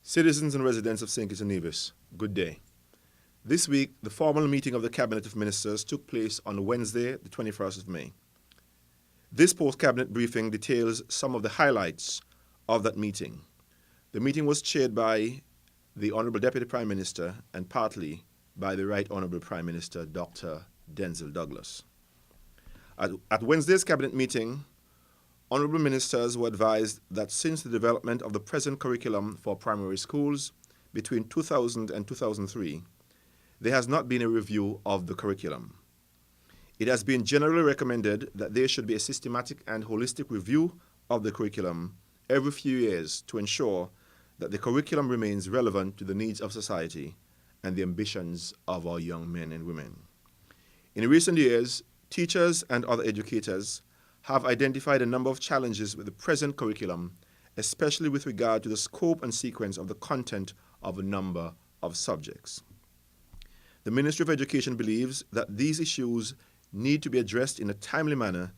Citizens and residents of St. Kitts and Nevis, good day. This week, the formal meeting of the Cabinet of Ministers took place on Wednesday, the 21st of May. This post-cabinet briefing details some of the highlights of that meeting. The meeting was chaired by the Honourable Deputy Prime Minister and partly by the Right Honourable Prime Minister, Dr. Denzil Douglas. At Wednesday's cabinet meeting, Honourable Ministers were advised that since the development of the present curriculum for primary schools between 2000 and 2003, there has not been a review of the curriculum. It has been generally recommended that there should be a systematic and holistic review of the curriculum every few years to ensure that the curriculum remains relevant to the needs of society and the ambitions of our young men and women. In recent years, teachers and other educators have identified a number of challenges with the present curriculum, especially with regard to the scope and sequence of the content of a number of subjects. The Ministry of Education believes that these issues need to be addressed in a timely manner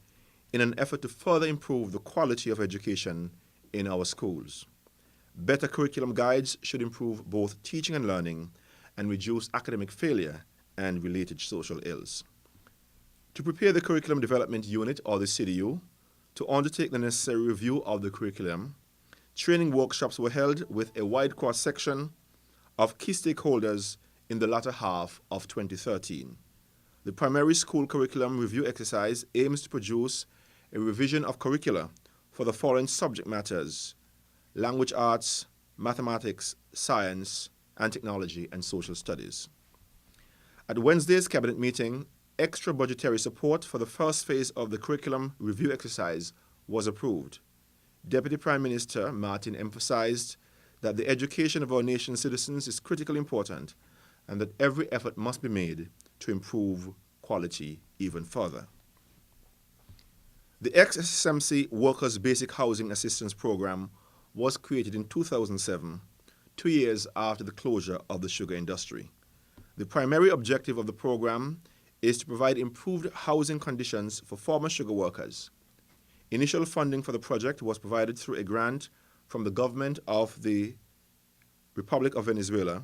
in an effort to further improve the quality of education in our schools. Better curriculum guides should improve both teaching and learning and reduce academic failure and related social ills. To prepare the Curriculum Development Unit, or the CDU, to undertake the necessary review of the curriculum, training workshops were held with a wide cross-section of key stakeholders in the latter half of 2013. The primary school curriculum review exercise aims to produce a revision of curricula for the following subject matters: language arts, mathematics, science, and technology and social studies. At Wednesday's cabinet meeting, extra budgetary support for the first phase of the curriculum review exercise was approved. Deputy Prime Minister Martin emphasized that the education of our nation's citizens is critically important and that every effort must be made to improve quality even further. The ex-SSMC Workers' Basic Housing Assistance Program was created in 2007, 2 years after the closure of the sugar industry. The primary objective of the program is to provide improved housing conditions for former sugar workers. Initial funding for the project was provided through a grant from the government of the Republic of Venezuela,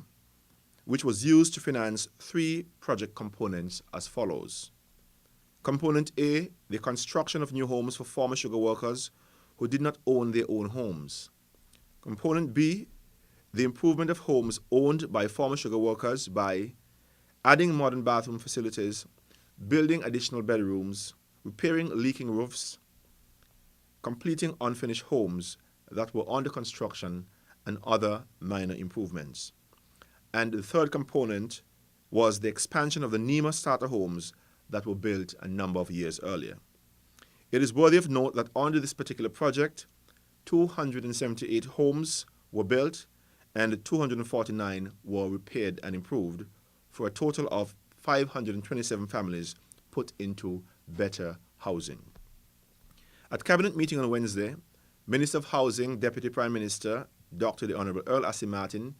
which was used to finance 3 project components as follows. Component A, the construction of new homes for former sugar workers who did not own their own homes. Component B, the improvement of homes owned by former sugar workers by adding modern bathroom facilities, building additional bedrooms, repairing leaking roofs, completing unfinished homes that were under construction, and other minor improvements. And the third component was the expansion of the NEMA starter homes that were built a number of years earlier. It is worthy of note that under this particular project, 278 homes were built and 249 were repaired and improved, for a total of 527 families put into better housing. At cabinet meeting on Wednesday, Minister of Housing, Deputy Prime Minister, Dr. the Honourable Earl Assey Martin,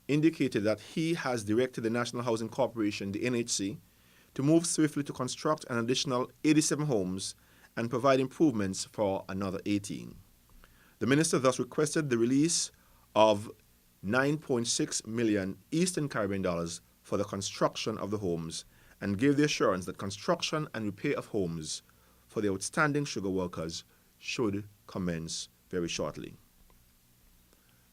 indicated that he has directed the National Housing Corporation, the NHC, to move swiftly to construct an additional 87 homes and provide improvements for another 18. The minister thus requested the release of 9.6 million Eastern Caribbean dollars for the construction of the homes and gave the assurance that construction and repair of homes for the outstanding sugar workers should commence very shortly.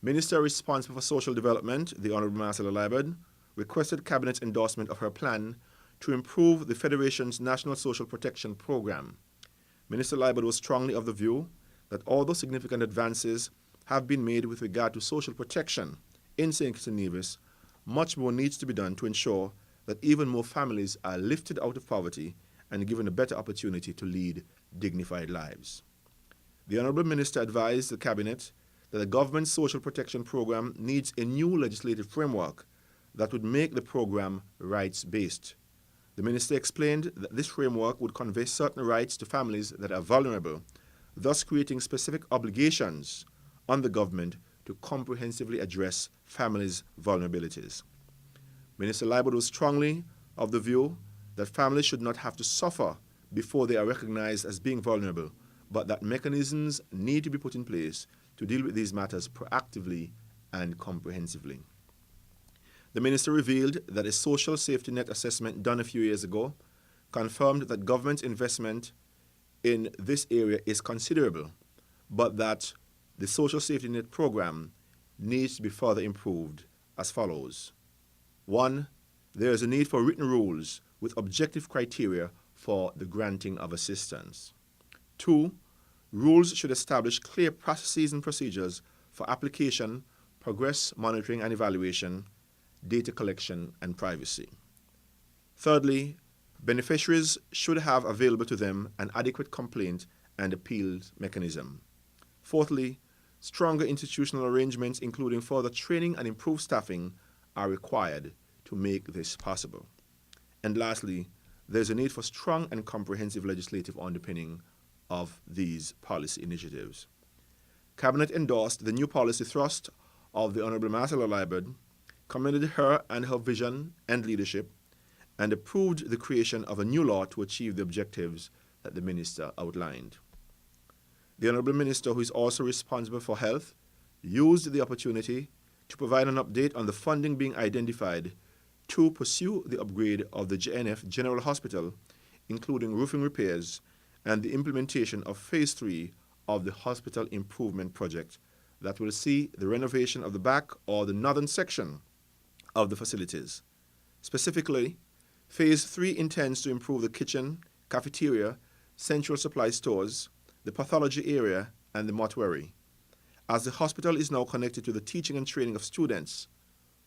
Minister responsible for social development, the Honourable Marcella Liburd, requested Cabinet's endorsement of her plan to improve the Federation's National Social Protection Program. Minister Liburd was strongly of the view that although significant advances have been made with regard to social protection in St. Kitts and Nevis, much more needs to be done to ensure that even more families are lifted out of poverty and given a better opportunity to lead dignified lives. The Honourable Minister advised the Cabinet that the government's social protection program needs a new legislative framework that would make the program rights-based. The Minister explained that this framework would convey certain rights to families that are vulnerable, thus creating specific obligations on the government to comprehensively address families' vulnerabilities. Minister Liburd was strongly of the view that families should not have to suffer before they are recognized as being vulnerable, but that mechanisms need to be put in place to deal with these matters proactively and comprehensively. The minister revealed that a social safety net assessment done a few years ago confirmed that government investment in this area is considerable, but that the social safety net program needs to be further improved as follows. 1. There is a need for written rules with objective criteria for the granting of assistance. 2. Rules should establish clear processes and procedures for application, progress monitoring and evaluation, data collection, and privacy. Thirdly, beneficiaries should have available to them an adequate complaint and appeals mechanism. Fourthly, stronger institutional arrangements, including further training and improved staffing, are required to make this possible. And lastly, there's a need for strong and comprehensive legislative underpinning of these policy initiatives. Cabinet endorsed the new policy thrust of the Honourable Marcella Liburd, commended her and her vision and leadership, and approved the creation of a new law to achieve the objectives that the Minister outlined. The Honourable Minister, who is also responsible for health, used the opportunity to provide an update on the funding being identified to pursue the upgrade of the JNF General Hospital, including roofing repairs and the implementation of Phase 3 of the Hospital Improvement Project that will see the renovation of the back or the northern section of the facilities. Specifically, Phase 3 intends to improve the kitchen, cafeteria, central supply stores, the pathology area, and the mortuary. As the hospital is now connected to the teaching and training of students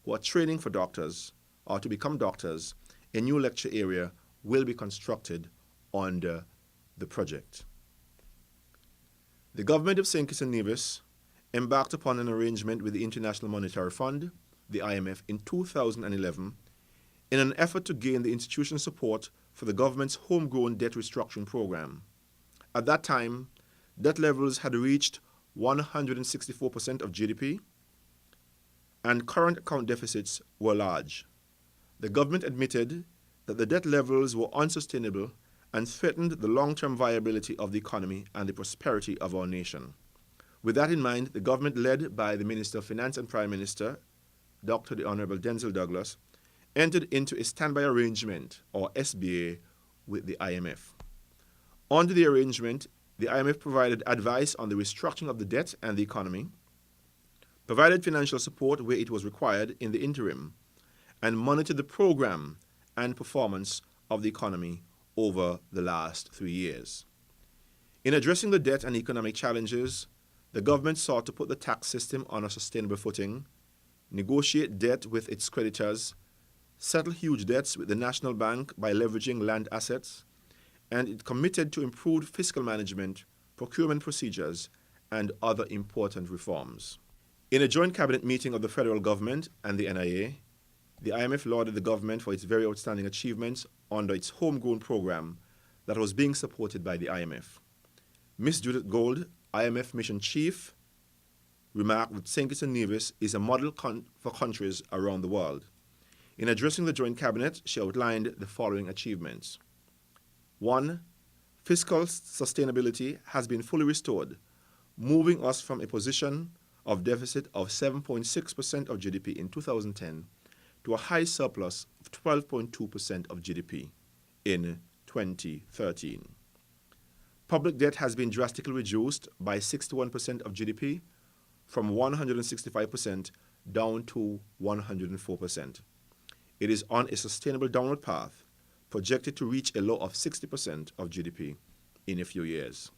who are training for doctors or to become doctors, a new lecture area will be constructed under the project. The government of St. Kitts and Nevis embarked upon an arrangement with the International Monetary Fund, the IMF, in 2011 in an effort to gain the institutional support for the government's homegrown debt restructuring program. At that time, debt levels had reached 164% of GDP, and current account deficits were large. The government admitted that the debt levels were unsustainable and threatened the long-term viability of the economy and the prosperity of our nation. With that in mind, the government, led by the Minister of Finance and Prime Minister, Dr. the Honourable Denzil Douglas, entered into a standby arrangement, or SBA, with the IMF. Under the arrangement, the IMF provided advice on the restructuring of the debt and the economy, provided financial support where it was required in the interim, and monitored the program and performance of the economy over the last 3 years. In addressing the debt and economic challenges, the government sought to put the tax system on a sustainable footing, negotiate debt with its creditors, settle huge debts with the National Bank by leveraging land assets, and it committed to improved fiscal management, procurement procedures, and other important reforms. In a joint cabinet meeting of the federal government and the NIA, the IMF lauded the government for its very outstanding achievements under its homegrown program that was being supported by the IMF. Ms. Judith Gold, IMF Mission Chief, remarked that St. Kitts and Nevis is a model for countries around the world. In addressing the joint cabinet, she outlined the following achievements. 1. Fiscal sustainability has been fully restored, moving us from a position of deficit of 7.6% of GDP in 2010 to a high surplus of 12.2% of GDP in 2013. Public debt has been drastically reduced by 61% of GDP, from 165% down to 104%. It is on a sustainable downward path, projected to reach a low of 60% of GDP in a few years.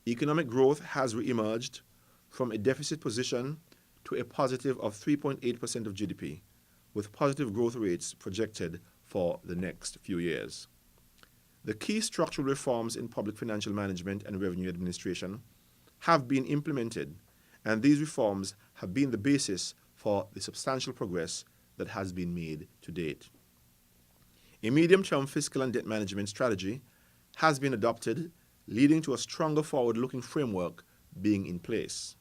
Economic growth has re-emerged from a deficit position to a positive of 3.8% of GDP, with positive growth rates projected for the next few years. The key structural reforms in public financial management and revenue administration have been implemented, and these reforms have been the basis for the substantial progress that has been made to date. A medium-term fiscal and debt management strategy has been adopted, leading to a stronger forward-looking framework being in place.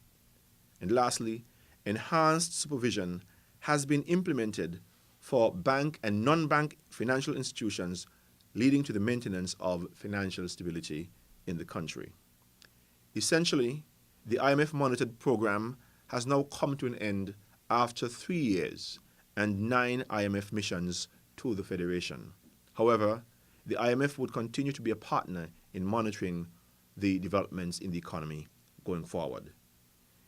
And lastly, enhanced supervision has been implemented for bank and non-bank financial institutions, leading to the maintenance of financial stability in the country. Essentially, the IMF monitored program has now come to an end after 3 years and 9 IMF missions to the Federation. However, the IMF would continue to be a partner in monitoring the developments in the economy going forward.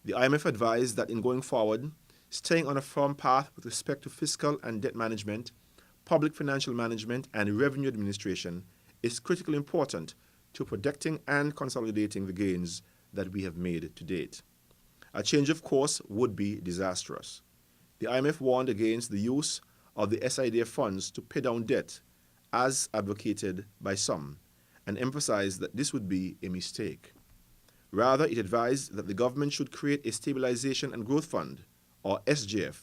The IMF advised that in going forward, staying on a firm path with respect to fiscal and debt management, public financial management, and revenue administration is critically important to protecting and consolidating the gains that we have made to date. A change of course would be disastrous. The IMF warned against the use of the SIDF funds to pay down debt, as advocated by some, and emphasized that this would be a mistake. Rather, it advised that the government should create a Stabilization and Growth Fund, or SGF,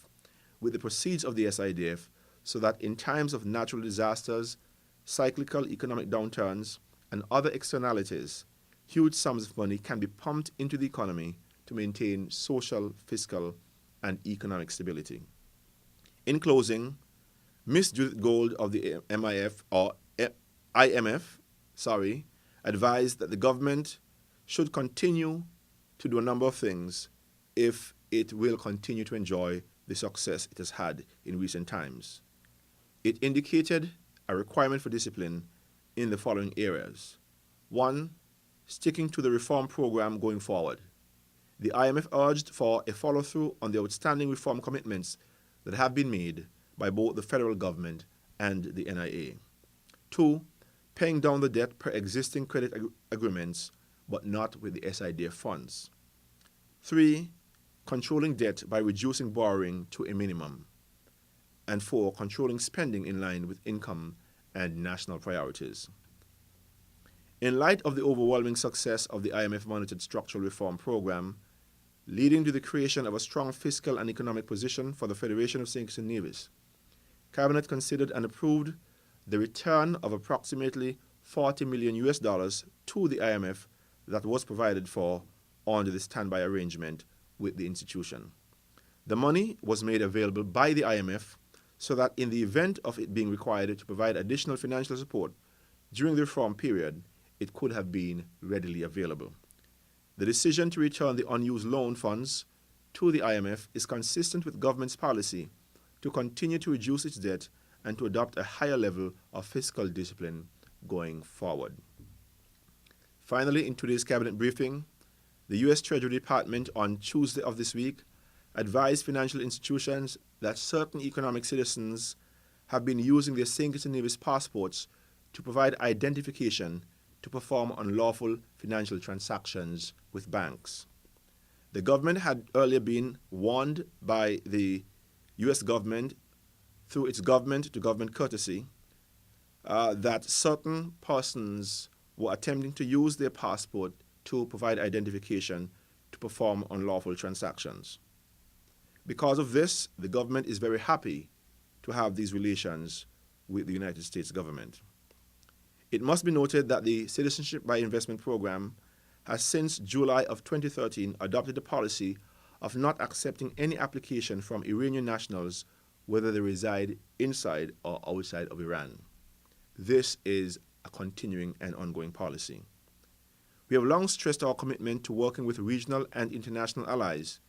with the proceeds of the SIDF so that in times of natural disasters, cyclical economic downturns, and other externalities, huge sums of money can be pumped into the economy to maintain social, fiscal, and economic stability. In closing, Ms. Judith Gold of the IMF, advised that the government should continue to do a number of things if it will continue to enjoy the success it has had in recent times. It indicated a requirement for discipline in the following areas. 1. Sticking to the reform program going forward. The IMF urged for a follow-through on the outstanding reform commitments that have been made by both the federal government and the NIA. 2. Paying down the debt per existing credit agreements, but not with the SIDF funds. 3. Controlling debt by reducing borrowing to a minimum. And 4. Controlling spending in line with income and national priorities. In light of the overwhelming success of the IMF-monitored structural reform program, leading to the creation of a strong fiscal and economic position for the Federation of St. Kitts and Nevis, Cabinet considered and approved the return of approximately $40 million to the IMF that was provided for under the standby arrangement with the institution. The money was made available by the IMF so that in the event of it being required to provide additional financial support during the reform period, it could have been readily available. The decision to return the unused loan funds to the IMF is consistent with government's policy to continue to reduce its debt and to adopt a higher level of fiscal discipline going forward. Finally, in today's cabinet briefing, the U.S. Treasury Department on Tuesday of this week advised financial institutions that certain economic citizens have been using their St. Kitts and Nevis passports to provide identification to perform unlawful financial transactions with banks. The government had earlier been warned by the U.S. government through its government-to-government courtesy that certain persons were attempting to use their passport to provide identification to perform unlawful transactions. Because of this, the government is very happy to have these relations with the United States government. It must be noted that the Citizenship by Investment Program has since July of 2013 adopted a policy of not accepting any application from Iranian nationals whether they reside inside or outside of Iran. This is a continuing and ongoing policy. We have long stressed our commitment to working with regional and international allies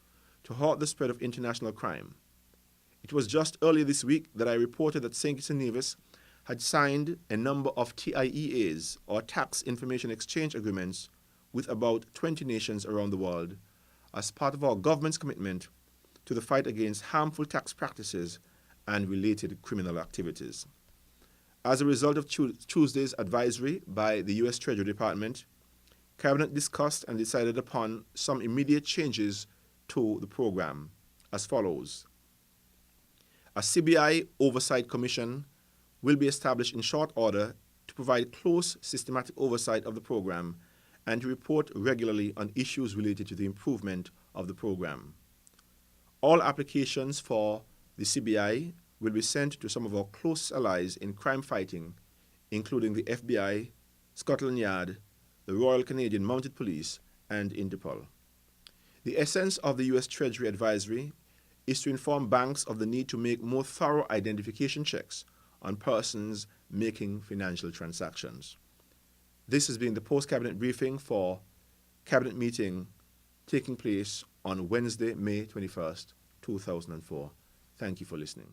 to halt the spread of international crime. It was just earlier this week that I reported that St. Kitts and Nevis had signed a number of TIEAs, or Tax Information Exchange Agreements, with about 20 nations around the world as part of our government's commitment to the fight against harmful tax practices and related criminal activities. As a result of Tuesday's advisory by the U.S. Treasury Department, Cabinet discussed and decided upon some immediate changes to the program as follows. A CBI Oversight Commission will be established in short order to provide close, systematic oversight of the program and to report regularly on issues related to the improvement of the program. All applications for the CBI will be sent to some of our close allies in crime fighting, including the FBI, Scotland Yard, the Royal Canadian Mounted Police, and Interpol. The essence of the U.S. Treasury advisory is to inform banks of the need to make more thorough identification checks on persons making financial transactions. This has been the post-cabinet briefing for cabinet meeting taking place on Wednesday, May 21st, 2004. Thank you for listening.